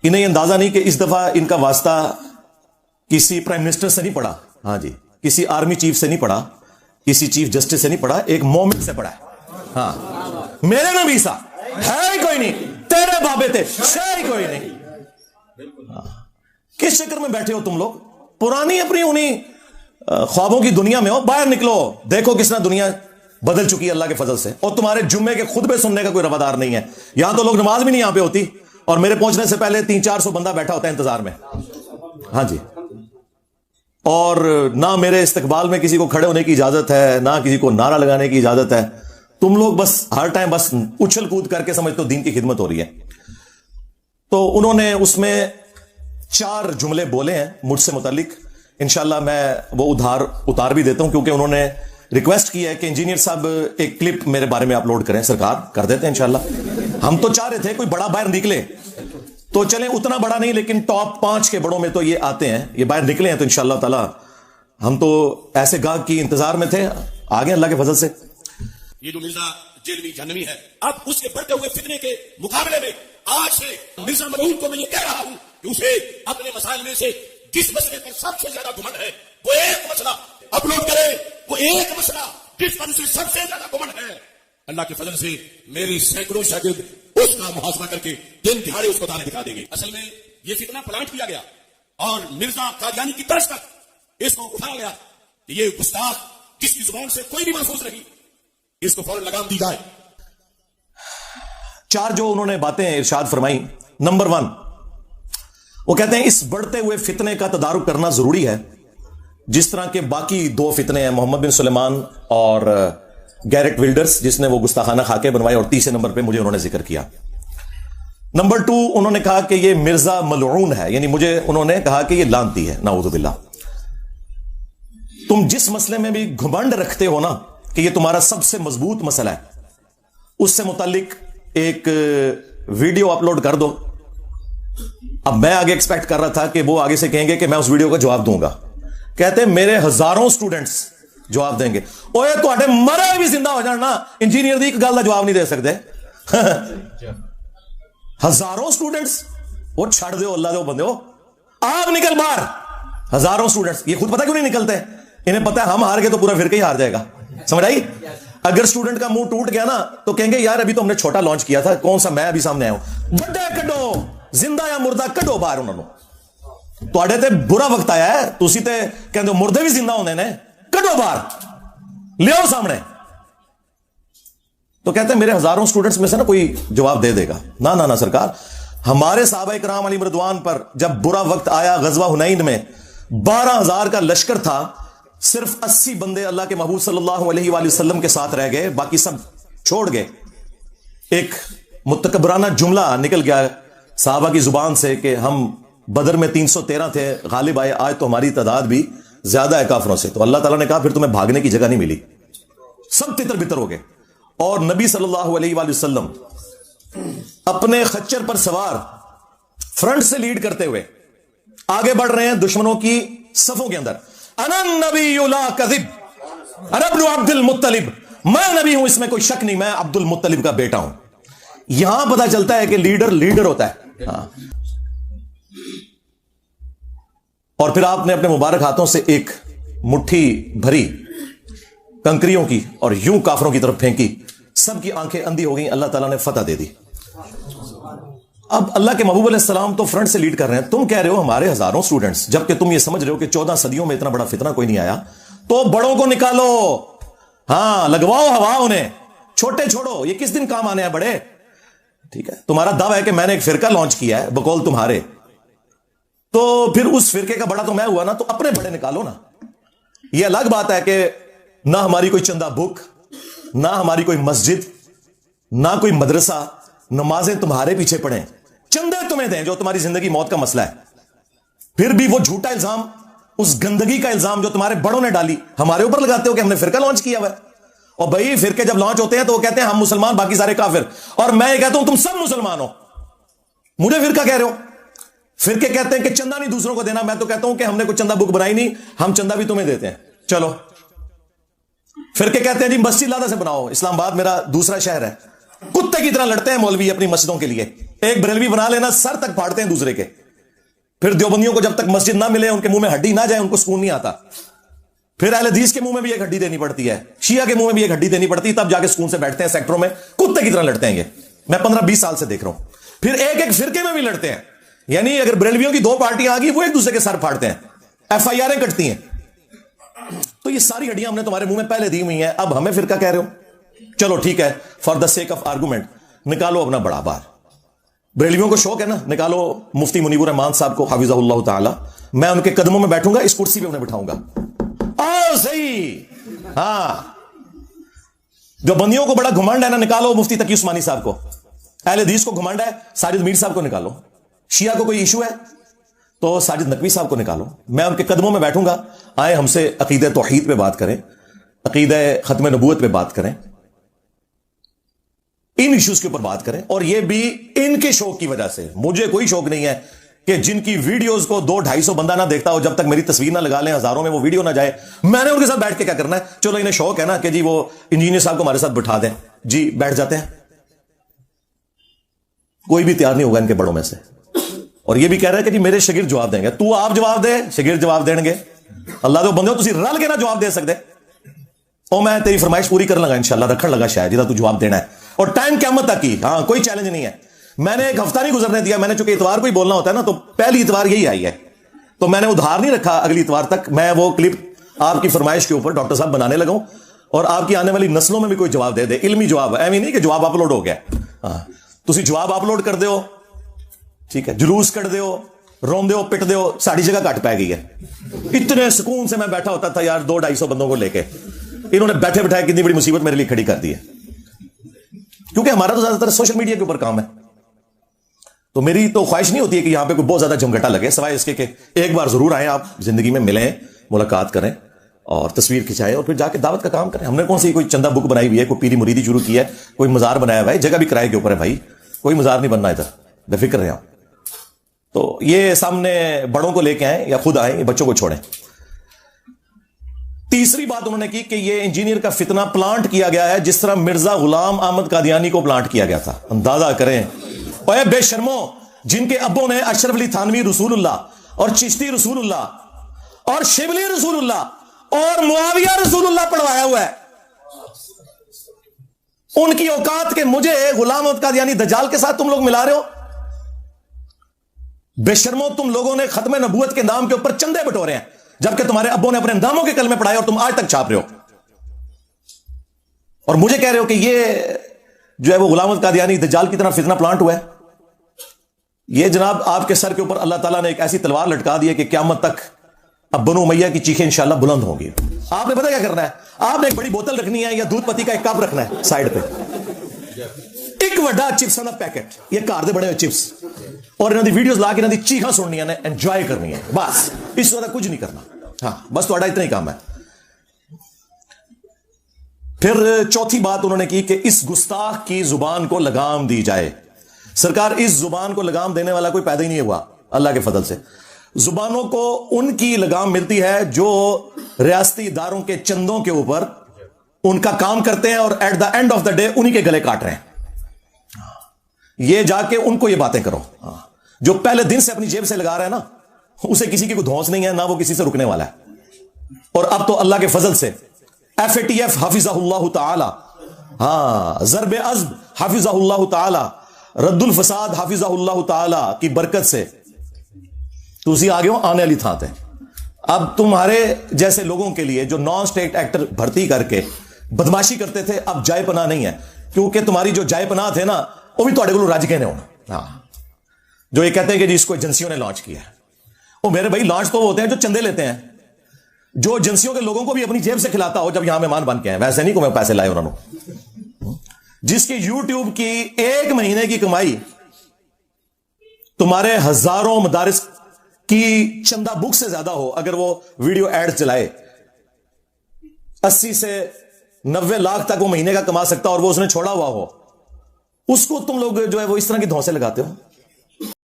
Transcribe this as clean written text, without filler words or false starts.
انہیں اندازہ نہیں کہ اس دفعہ ان کا واسطہ کسی پرائم منسٹر سے نہیں پڑا, ہاں جی, کسی آرمی چیف سے نہیں پڑا, کسی چیف جسٹس سے نہیں پڑا, ایک مومن سے پڑا ہے. ہاں, میرے نبی سا ہے ہی کوئی نہیں, تیرے بابے تھے ہے ہی کوئی نہیں. کس چکر میں بیٹھے ہو تم لوگ؟ پرانی اپنی انہیں خوابوں کی دنیا میں ہو. باہر نکلو, دیکھو کس طرح دنیا بدل چکی ہے اللہ کے فضل سے. اور تمہارے جمعے کے خطبے سننے کا کوئی روادار نہیں ہے. یہاں تو لوگ نماز بھی نہیں یہاں پہ ہوتی, اور میرے پہنچنے سے پہلے 300-400 بندہ بیٹھا ہوتا ہے انتظار میں. ہاں جی, اور نہ میرے استقبال میں کسی کو کھڑے ہونے کی اجازت ہے, نہ کسی کو نعرہ لگانے کی اجازت ہے. تم لوگ بس ہر ٹائم بس اچھل کود کر کے سمجھتے ہو دین کی خدمت ہو رہی ہے. تو انہوں نے اس میں 4 جملے بولے ہیں مجھ سے متعلق. انشاءاللہ میں وہ اتار بھی دیتا ہوں, کیونکہ انہوں نے ریکویسٹ کی ہے کہ انجینئر صاحب ایک کلپ میرے بارے میں اپلوڈ کریں. سرکار کر دیتے ہیں انشاءاللہ. ہم تو چاہ رہے تھے کوئی بڑا باہر نکلے, تو چلیں اتنا بڑا نہیں لیکن ٹاپ 5 کے بڑوں میں تو یہ آتے ہیں, یہ باہر نکلے ہیں. تو انشاءاللہ تعالی ہم تو ایسے گاہک کی انتظار میں تھے, آگے اللہ کے فضل سے. یہ جو مرزا جیلوی جہنمی ہے, اب اس کے بڑھتے ہوئے فتنے کے مقابلے میں آج سے مرزا ملعون کو میں یہ کہہ رہا ہوں کہ اسے اپنے مسائل میں سے جس مسئلے پر سب سے زیادہ گھمنڈ ہے وہ ایک مسئلہ اپلوڈ کرے, وہ ایک مسئلہ جس پر اسے سب سے زیادہ گھمنڈ ہے. اللہ کے فضل سے میری سینکڑوں شاگرد اس کا محاصرہ کر کے دن دہاڑے اس کو تانے دکھا دیں گے. اصل میں یہ فتنہ پلانٹ کیا گیا اور مرزا قادیانی کی طرز تک اس کو اٹھایا گیا کہ یہ گستاخ جس کی زبان سے کوئی نہیں محفوظ رہی, اس کو فوراً لگام دی جائے. 4 جو انہوں نے باتیں ارشاد فرمائی. نمبر 1, وہ کہتے ہیں اس بڑھتے ہوئے فتنے کا تدارک کرنا ضروری ہے, جس طرح کے باقی 2 فتنے ہیں, محمد بن سلیمان اور گیرٹ ولڈرز جس نے وہ گستاخانہ خاکے بنوائے, اور تیسرے نمبر پہ مجھے انہوں نے ذکر کیا. نمبر 2, انہوں نے کہا کہ یہ مرزا ملعون ہے, یعنی مجھے انہوں نے کہا کہ یہ لعنتی ہے, نعوذ باللہ. تم جس مسئلے میں بھی گھمنڈ رکھتے ہو نا کہ یہ تمہارا سب سے مضبوط مسئلہ ہے, اس سے متعلق ایک ویڈیو اپلوڈ کر دو. اب میں آگے ایکسپیکٹ کر رہا تھا کہ وہ آگے سے کہیں گے کہ میں اس ویڈیو کا جواب دوں گا. کہتے ہیں میرے ہزاروں سٹوڈنٹس جواب دیں گے. اوے تواڈے مرے بھی زندہ ہو جان نا, انجینئر دی ایک گل دا جواب نہیں دے سکتے. ہزاروں سٹوڈنٹس, وہ چھڑ دو اللہ دے بندے ہو, آپ نکل باہر. ہزاروں سٹوڈنٹس, یہ خود پتہ کیوں نہیں نکلتے؟ انہیں پتہ ہے ہم ہار گئے تو پورا فرقہ ہی ہار جائے گا. سمجھ آئی؟ اگر سٹوڈنٹ کا منہ ٹوٹ گیا نا تو کہیں گے یار ابھی تو ہم نے چھوٹا لانچ کیا تھا, کون سا میں ابھی سامنے آیا ہوں. بڑے کڈو, زندہ یا مردہ کڈو باہر انہوں نے. تواڈے تے برا وقت آیا ہے, تسی تے کہندے مردے بھی زندہ ہوندے نے, کڈو باہر, لیاؤ سامنے. تو کہتے ہیں میرے ہزاروں سٹوڈنٹس میں سے نا کوئی جواب دے دے گا. نہ سرکار, ہمارے صحابہ کرام علیہ رضوان پر جب برا وقت آیا غزوہ حنین میں 12,000 کا لشکر تھا, صرف 80 بندے اللہ کے محبوب صلی اللہ علیہ وآلہ وسلم کے ساتھ رہ گئے, باقی سب چھوڑ گئے. ایک متکبرانہ جملہ نکل گیا صحابہ کی زبان سے کہ ہم بدر میں 313 تھے, غالب آئے, آج تو ہماری تعداد بھی زیادہ ہے کافروں سے. تو اللہ تعالیٰ نے کہا پھر تمہیں بھاگنے کی جگہ نہیں ملی, سب تتر بتر ہو گئے. اور نبی صلی اللہ علیہ وآلہ وسلم اپنے خچر پر سوار فرنٹ سے لیڈ کرتے ہوئے آگے بڑھ رہے ہیں دشمنوں کی صفوں کے اندر. انا النبی لا کذب, انا ابن عبد المطلب, میں نبی ہوں اس میں کوئی شک نہیں, میں عبد المطلب کا بیٹا ہوں. یہاں پتہ چلتا ہے کہ لیڈر ہوتا ہے. ہاں. اور پھر آپ نے اپنے مبارک ہاتھوں سے ایک مٹھی بھری کنکریوں کی اور یوں کافروں کی طرف پھینکی, سب کی آنکھیں اندھی ہو گئیں, اللہ تعالیٰ نے فتح دے دی. اب اللہ کے محبوب علیہ السلام تو فرنٹ سے لیڈ کر رہے ہیں, تم کہہ رہے ہو ہمارے ہزاروں سٹوڈنٹس, جبکہ تم یہ سمجھ رہے ہو کہ 14 صدیوں میں اتنا بڑا فتنہ کوئی نہیں آیا. تو بڑوں کو نکالو, ہاں لگواؤ ہوا انہیں, چھوٹے چھوڑو, یہ کس دن کام آنے ہیں بڑے. ٹھیک ہے, تمہارا دعویٰ ہے کہ میں نے ایک فرقہ لانچ کیا ہے بقول تمہارے, تو پھر اس فرقے کا بڑا تو میں ہوا نا, تو اپنے بڑے نکالو نا. یہ الگ بات ہے کہ نہ ہماری کوئی چندہ بک, نہ ہماری کوئی مسجد, نہ کوئی مدرسہ, نمازیں تمہارے پیچھے پڑھیں, چندے تمہیں دیں جو تمہاری زندگی موت کا مسئلہ ہے. پھر بھی وہ جھوٹا الزام, اس گندگی کا الزام جو تمہارے بڑوں نے ڈالی ہمارے اوپر لگاتے ہو کہ ہم نے فرقہ لانچ کیا ہوا ہے. اور بھائی فرقے جب لانچ ہوتے ہیں تو وہ کہتے ہیں ہم مسلمان باقی سارے کافر, اور میں یہ کہتا ہوں تم سب مسلمان ہو, مجھے فرقہ کہہ رہے ہو. فرقے کہتے ہیں کہ چندہ نہیں دوسروں کو دینا, میں تو کہتا ہوں کہ ہم نے کوئی چندہ بک بنائی نہیں, ہم چندہ بھی تمہیں دیتے ہیں, چلو. فرقے کہتے ہیں جی مسجد لادہ سے بناؤ, اسلام آباد میرا دوسرا شہر ہے, कुत्ते की तरह लड़ते हैं मौलवी अपनी मस्जिदों के लिए। एक बरेलवी बना लेना, सर तक फाड़ते हैं दूसरे के। फिर देवबंदियों को जब तक मस्जिद ना मिले, उनके मुंह में हड्डी ना जाए, उनको सुकून नहीं आता। फिर अहले हदीस के मुंह में भी एक हड्डी देनी पड़ती है, शिया के मुंह में भी एक हड्डी देनी पड़ती है, तब जाके सुकून से बैठते हैं सेक्टरों में। कुत्ते की तरह लड़ते हैं ये, मैं 15-20 साल से देख रहा हूं। फिर एक एक फिरके में भी लड़ते हैं, यानी अगर बरेलवियों की 2 पार्टियां आ गई, वो एक दूसरे के सर फाड़ते हैं, FIR कटती हैं। तो ये सारी हड्डियां हमने तुम्हारे मुंह में पहले दी हुई हैं, अब हमें फिरका कह रहे हो? चलो ठीक है, for the sake of argument निकालो अपना बड़ा बार। बरेलवियों को शौक है ना, निकालो मुफ्ती मुनीबुर रहमान साहब को हाफिज़हुल्लाह ताला। मैं उनके कदमों में बैठूंगा, इस कुर्सी पे उन्हें बिठाऊंगा। आओ सही। हाँ, जो बंदियों को बड़ा घुमंड है ना, निकालो मुफ्ती तकी उस्मानी साहब को। अहले हदीस को घुमंड है, साजिद मीर साहब को निकालो। शिया को कोई इशू है तो साजिद नकवी साहब को निकालो। मैं उनके कदमों में बैठूंगा, आए हमसे अकीदे तौहीद पे बात करें, अकीदे खत्म नबूवत पे बात करें, इन इश्यूज के ऊपर बात करें। और ये भी इनके शौक की वजह से। मुझे कोई शौक नहीं है कि जिनकी वीडियोस को 200-250 बंदा ना देखता हो, जब तक मेरी तस्वीर ना लगा लें, हजारों में वो वीडियो ना जाए, मैंने उनके साथ बैठ के क्या करना है? चलो इन्हें शौक है ना कि जी वो इंजीनियर साहब को हमारे साथ बिठा दें, जी बैठ जाते हैं। कोई भी तैयार नहीं होगा इनके बड़ों में से। और ये भी कह रहा है कि जी मेरे शागिर्द जवाब देंगे। तू आप जवाब दे, शागिर्द जवाब देंगे। अल्लाह दे बंदे, तुसी रल के ना जवाब दे सकते। और मैं तेरी फरमाइश पूरी करने लगा, इंशाल्लाह रखन लगा शायद, जिदा तू जवाब देना है। और टाइम क़यामत तक की, हाँ कोई चैलेंज नहीं है। मैंने एक हफ्ता नहीं गुजरने दिया। मैंने चूंकि इतवार को ही बोलना होता है ना, तो पहली इतवार यही आई है, तो मैंने उधार नहीं रखा अगली इतवार तक। मैं वो क्लिप आपकी फरमाइश के ऊपर डॉक्टर साहब बनाने लगा हूं, और आपकी आने वाली नस्लों में भी कोई जवाब दे दे, इल्मी जवाब। ऐ नहीं कि जवाब अपलोड हो गया। हाँ, तुसी जवाब अपलोड कर दो, ठीक है, जुलूस कट दो, रोंदे हो, पिट दो, साड़ी जगह घट पै गई है। इतने सुकून से मैं बैठा होता था यार 200-250 बंदों को लेके। इन्होंने बैठे बैठाए कितनी बड़ी मुसीबत मेरे लिए खड़ी कर दी है, क्योंकि हमारा तो ज्यादातर सोशल मीडिया के ऊपर काम है। तो मेरी तो ख्वाहिश नहीं होती है कि यहां पे कोई बहुत ज्यादा जमघटा लगे, सवाए इसके कि एक बार जरूर आए, आप जिंदगी में मिलें, मुलाकात करें और तस्वीर खिंचाएं, और फिर जाके दावत का काम करें। हमने कौन सी कोई चंदा बुक बनाई हुई है, कोई पीरी मुरीदी शुरू की है, कोई मजार बनाया हुआ है? जगह भी किराए के ऊपर है भाई, कोई मजार नहीं बनना इधर, बेफिक्र रहे आप। तो ये सामने बड़ों को लेके आए या खुद आए, ये बच्चों को छोड़ें। तीसरी बात उन्होंने की कि ये इंजीनियर का फितना प्लांट किया गया है, जिस तरह मिर्जा गुलाम अहमद कादियानी को प्लांट किया गया था। अंदाजा करें, ओए बेशर्मो, जिनके अब्बों ने अशरफ अली थानवी रसूलुल्लाह और चिश्ती रसूलुल्लाह और शिबली रसूलुल्लाह और मुआविया रसूलुल्लाह पढ़वाया हुआ है, उनकी औकात के मुझे गुलाम अहमद कादियानी दज्जाल के साथ तुम लोग मिला रहे हो। बेशर्मो, तुम लोगों ने खत्म नबूवत के नाम के ऊपर चंदे बटोरे हैं, जबकि तुम्हारे अब्बों ने अपने नामों के कलमे पढ़ाए और तुम आज तक छाप रहे हो। और मुझे कह रहे हो कि ये जो है वो गुलाम अहमद कादियानी दज्जाल की तरह फितना प्लांट हुआ है। ये जनाब आपके सर के ऊपर अल्लाह ताला ने एक ऐसी तलवार लटका दी है कि क़यामत तक अब बनु उमैया की चीखें इंशाल्लाह बुलंद होंगी। आपने पता क्या करना है? आपने एक बड़ी बोतल रखनी है या दूध पत्ती का एक कप रखना है साइड पे, एक वड्डा चिप्स का पैकेट, ये घर दे बड़े हुए चिप्स, और इन्होंने वीडियोस ला के इन्होंने चीखा सुननी ने, एंजॉय करनी है, बस इस तरह कुछ नहीं करना। हाँ, बस थोड़ा इतना ही काम है। फिर चौथी बात उन्होंने की कि इस गुस्ताख की जुबान को लगाम दी जाए। सरकार, इस जुबान को लगाम देने वाला कोई पैदा ही नहीं हुआ अल्लाह के फजल से। जुबानों को उनकी लगाम मिलती है जो रियासती इदारों के चंदों के ऊपर उनका काम करते हैं और at the end of the day उन्हीं के गले काट रहे हैं। ये जाके उनको ये बातें करो। जो पहले दिन से अपनी जेब से लगा रहा है ना, उसे किसी की कोई धौंस नहीं है, ना वो किसी से रुकने वाला है। और अब तो अल्लाह के फजल से FATF हाफिज़हुल्लाह ताला, हाँ, ज़रब अज़्ब हाफिज़हुल्लाह ताला, रद्दुल फसाद हाफिज़हुल्लाह ताला की बरकत से तुसी आगे हो आने वाली था थे। अब तुम्हारे जैसे लोगों के लिए जो नॉन स्टेट एक्टर भर्ती करके बदमाशी करते थे, अब जाय पनाह नहीं है, क्योंकि तुम्हारी जो जाय पनाह थे ना, वो भी थोड़े को रज गए ने होना। हाँ, जो ये कहते हैं कि जी इसको एजेंसियों ने लॉन्च किया है, वो मेरे भाई लॉन्च तो वो होते हैं जो चंदे लेते हैं, जो एजेंसियों के लोगों को भी अपनी जेब से खिलाता हो जब यहां मेहमान बन के आए, वैसे नहीं को मैं पैसे लाए उन्होंने। जिसकी यूट्यूब की एक महीने की कमाई तुम्हारे हजारों मदारिस की चंदा बुक से ज्यादा हो, अगर वो वीडियो एड चलाए 80 से 90 लाख तक वो महीने का कमा सकता, और वो उसने छोड़ा हुआ हो, उसको तुम लोग जो है वो इस तरह की धौंसे लगाते हो।